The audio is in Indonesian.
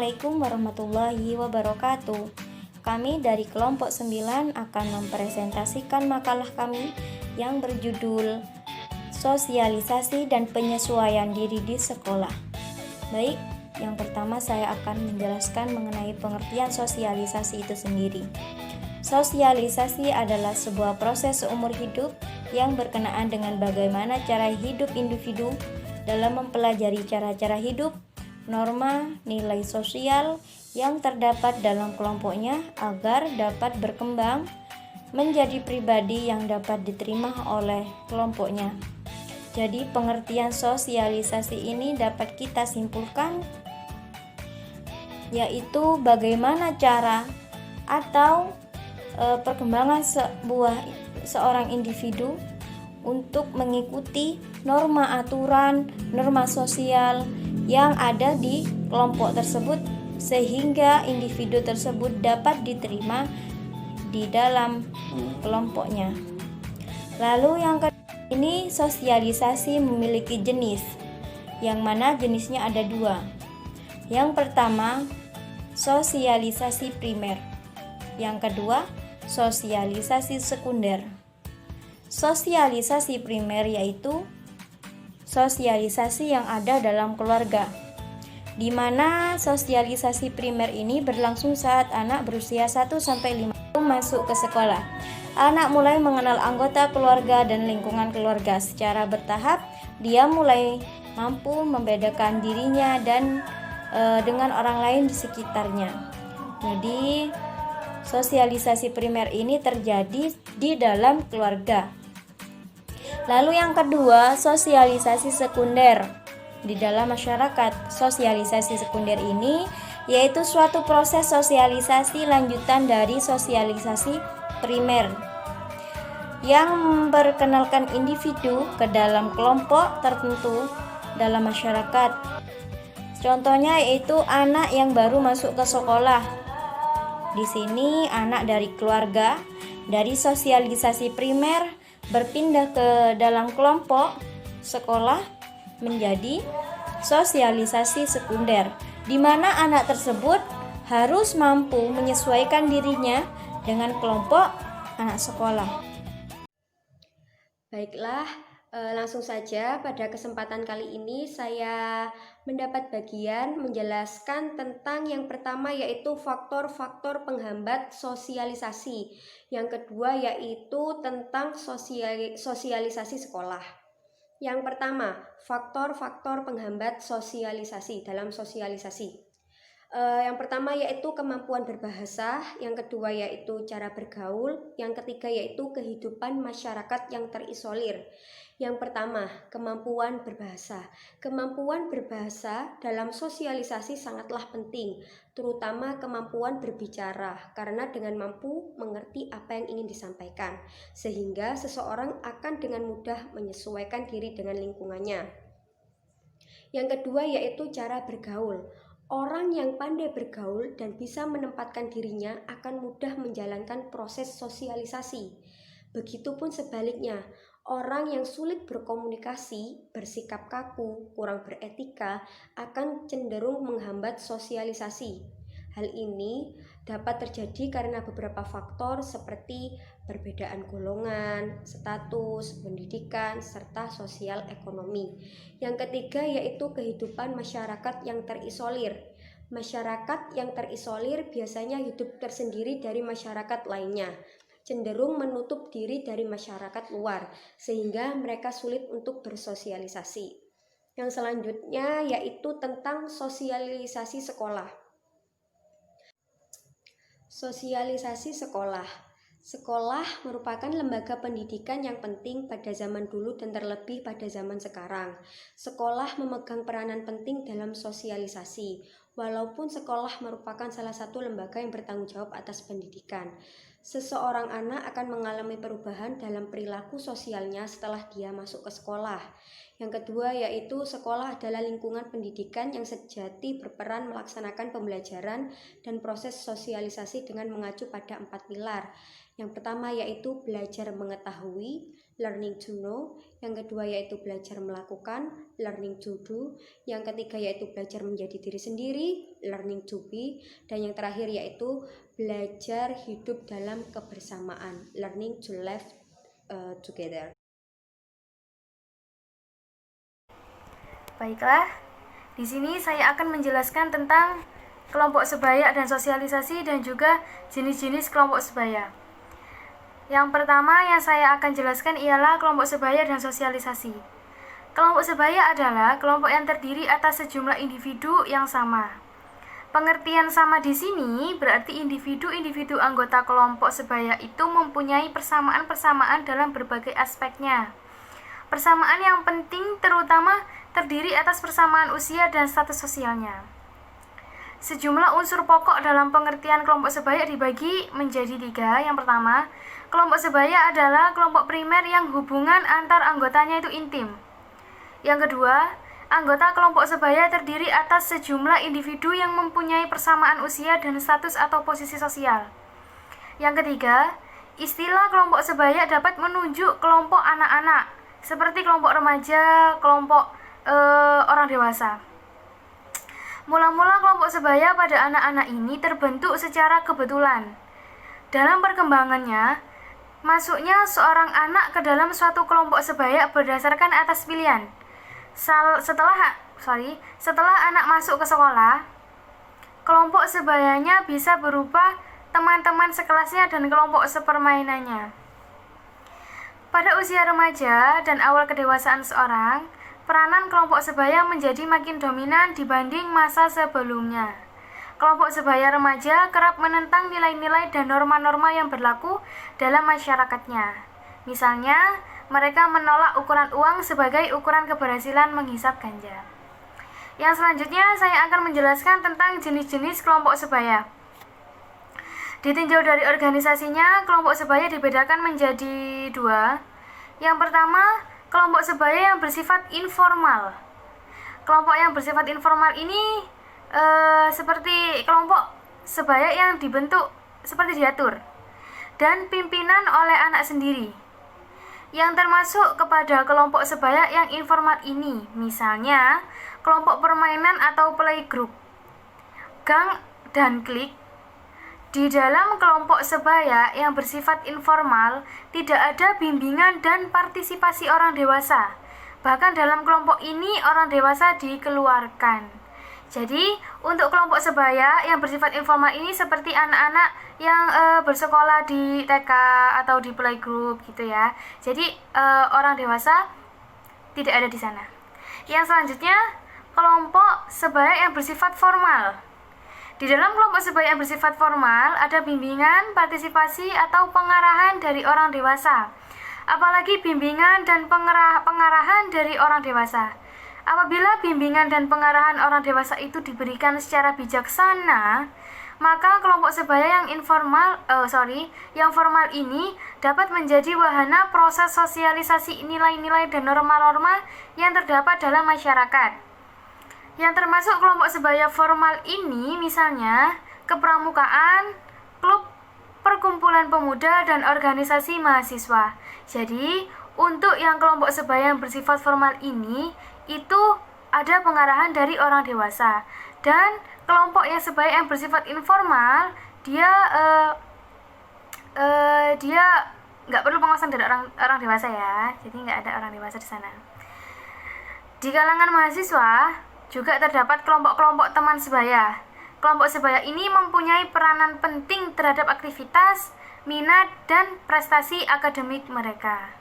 Assalamualaikum warahmatullahi wabarakatuh. Kami dari kelompok 9 akan mempresentasikan makalah kami yang berjudul Sosialisasi dan Penyesuaian Diri di Sekolah. Baik, yang pertama saya akan menjelaskan mengenai pengertian sosialisasi itu sendiri. Sosialisasi adalah sebuah proses seumur hidup yang berkenaan dengan bagaimana cara hidup individu dalam mempelajari cara-cara hidup, norma, nilai sosial yang terdapat dalam kelompoknya agar dapat berkembang menjadi pribadi yang dapat diterima oleh kelompoknya. Jadi pengertian sosialisasi ini dapat kita simpulkan yaitu bagaimana cara atau perkembangan seorang individu untuk mengikuti norma aturan, norma sosial yang ada di kelompok tersebut sehingga individu tersebut dapat diterima di dalam kelompoknya. Lalu yang kedua, ini sosialisasi memiliki jenis, yang mana jenisnya ada dua. Yang pertama, sosialisasi primer. Yang kedua, sosialisasi sekunder. Sosialisasi primer yaitu sosialisasi yang ada dalam keluarga, di mana sosialisasi primer ini berlangsung saat anak berusia 1-5 tahun masuk ke sekolah. Anak mulai mengenal anggota keluarga dan lingkungan keluarga secara bertahap. Dia mulai mampu membedakan dirinya dan dengan orang lain di sekitarnya. Jadi sosialisasi primer ini terjadi di dalam keluarga. Lalu yang kedua, sosialisasi sekunder di dalam masyarakat. Sosialisasi sekunder ini yaitu suatu proses sosialisasi lanjutan dari sosialisasi primer yang memperkenalkan individu ke dalam kelompok tertentu dalam masyarakat. Contohnya yaitu anak yang baru masuk ke sekolah. Di sini anak dari keluarga, dari sosialisasi primer berpindah ke dalam kelompok sekolah menjadi sosialisasi sekunder, di mana anak tersebut harus mampu menyesuaikan dirinya dengan kelompok anak sekolah. Baiklah, langsung saja pada kesempatan kali ini saya mendapat bagian menjelaskan tentang yang pertama yaitu faktor-faktor penghambat sosialisasi. Yang kedua yaitu tentang sosialisasi sekolah. Yang pertama, faktor-faktor penghambat sosialisasi dalam sosialisasi. Yang pertama yaitu kemampuan berbahasa, yang kedua yaitu cara bergaul, yang ketiga yaitu kehidupan masyarakat yang terisolir. Yang pertama, kemampuan berbahasa. Kemampuan berbahasa dalam sosialisasi sangatlah penting, terutama kemampuan berbicara, karena dengan mampu mengerti apa yang ingin disampaikan, sehingga seseorang akan dengan mudah menyesuaikan diri dengan lingkungannya. Yang kedua yaitu cara bergaul. Orang yang pandai bergaul dan bisa menempatkan dirinya akan mudah menjalankan proses sosialisasi. Begitupun sebaliknya, orang yang sulit berkomunikasi, bersikap kaku, kurang beretika akan cenderung menghambat sosialisasi. Hal ini dapat terjadi karena beberapa faktor seperti perbedaan golongan, status, pendidikan, serta sosial ekonomi. Yang ketiga yaitu kehidupan masyarakat yang terisolir. Masyarakat yang terisolir biasanya hidup tersendiri dari masyarakat lainnya, cenderung menutup diri dari masyarakat luar, sehingga mereka sulit untuk bersosialisasi. Yang selanjutnya yaitu tentang sosialisasi sekolah. Sosialisasi sekolah. Sekolah merupakan lembaga pendidikan yang penting pada zaman dulu dan terlebih pada zaman sekarang. Sekolah memegang peranan penting dalam sosialisasi, walaupun sekolah merupakan salah satu lembaga yang bertanggung jawab atas pendidikan. Seseorang anak akan mengalami perubahan dalam perilaku sosialnya setelah dia masuk ke sekolah. Yang kedua yaitu sekolah adalah lingkungan pendidikan yang sejati berperan melaksanakan pembelajaran dan proses sosialisasi dengan mengacu pada 4 pilar. Yang pertama yaitu belajar mengetahui, learning to know. Yang kedua yaitu belajar melakukan, learning to do. Yang ketiga yaitu belajar menjadi diri sendiri, learning to be. Dan yang terakhir yaitu belajar hidup dalam kebersamaan, learning to live together. Baiklah, di sini saya akan menjelaskan tentang kelompok sebaya dan sosialisasi dan juga jenis-jenis kelompok sebaya. Yang pertama yang saya akan jelaskan ialah kelompok sebaya dan sosialisasi. Kelompok sebaya adalah kelompok yang terdiri atas sejumlah individu yang sama. Pengertian sama di sini berarti individu-individu anggota kelompok sebaya itu mempunyai persamaan-persamaan dalam berbagai aspeknya. Persamaan yang penting terutama terdiri atas persamaan usia dan status sosialnya. Sejumlah unsur pokok dalam pengertian kelompok sebaya dibagi menjadi 3. Yang pertama, kelompok sebaya adalah kelompok primer yang hubungan antar anggotanya itu intim. Yang kedua, anggota kelompok sebaya terdiri atas sejumlah individu yang mempunyai persamaan usia dan status atau posisi sosial. Yang ketiga, istilah kelompok sebaya dapat menunjuk kelompok anak-anak, seperti kelompok remaja, kelompok orang dewasa. Mula-mula kelompok sebaya pada anak-anak ini terbentuk secara kebetulan. Dalam perkembangannya, masuknya seorang anak ke dalam suatu kelompok sebaya berdasarkan atas pilihan. Setelah anak masuk ke sekolah, kelompok sebayanya bisa berupa teman-teman sekelasnya dan kelompok sepermainannya. Pada usia remaja dan awal kedewasaan seorang, peranan kelompok sebaya menjadi makin dominan dibanding masa sebelumnya. Kelompok sebaya remaja kerap menentang nilai-nilai dan norma-norma yang berlaku dalam masyarakatnya. Misalnya, mereka menolak ukuran uang sebagai ukuran keberhasilan menghisap ganja. Yang selanjutnya, saya akan menjelaskan tentang jenis-jenis kelompok sebaya. Ditinjau dari organisasinya, kelompok sebaya dibedakan menjadi 2. Yang pertama, kelompok sebaya yang bersifat informal. Kelompok yang bersifat informal ini seperti kelompok sebaya yang dibentuk seperti diatur dan pimpinan oleh anak sendiri. Yang termasuk kepada kelompok sebaya yang informal ini, misalnya kelompok permainan atau playgroup, gang dan klik. Di dalam kelompok sebaya yang bersifat informal, tidak ada bimbingan dan partisipasi orang dewasa. Bahkan dalam kelompok ini, orang dewasa dikeluarkan. Jadi, untuk kelompok sebaya yang bersifat informal ini seperti anak-anak yang bersekolah di TK atau di playgroup gitu ya. Jadi, orang dewasa tidak ada di sana. Yang selanjutnya, kelompok sebaya yang bersifat formal. Di dalam kelompok sebaya yang bersifat formal, ada bimbingan, partisipasi, atau pengarahan dari orang dewasa. Apalagi bimbingan dan pengarahan dari orang dewasa. Apabila bimbingan dan pengarahan orang dewasa itu diberikan secara bijaksana, maka kelompok sebaya yang formal ini dapat menjadi wahana proses sosialisasi nilai-nilai dan norma-norma yang terdapat dalam masyarakat. Yang termasuk kelompok sebaya formal ini misalnya kepramukaan, klub, perkumpulan pemuda, dan organisasi mahasiswa. Jadi, untuk yang kelompok sebaya yang bersifat formal ini, itu ada pengarahan dari orang dewasa. Dan kelompok yang sebaya yang bersifat informal, dia nggak perlu pengawasan dari orang dewasa ya. Jadi nggak ada orang dewasa di sana. Di kalangan mahasiswa, juga terdapat kelompok-kelompok teman sebaya. Kelompok sebaya ini mempunyai peranan penting terhadap aktivitas, minat, dan prestasi akademik mereka.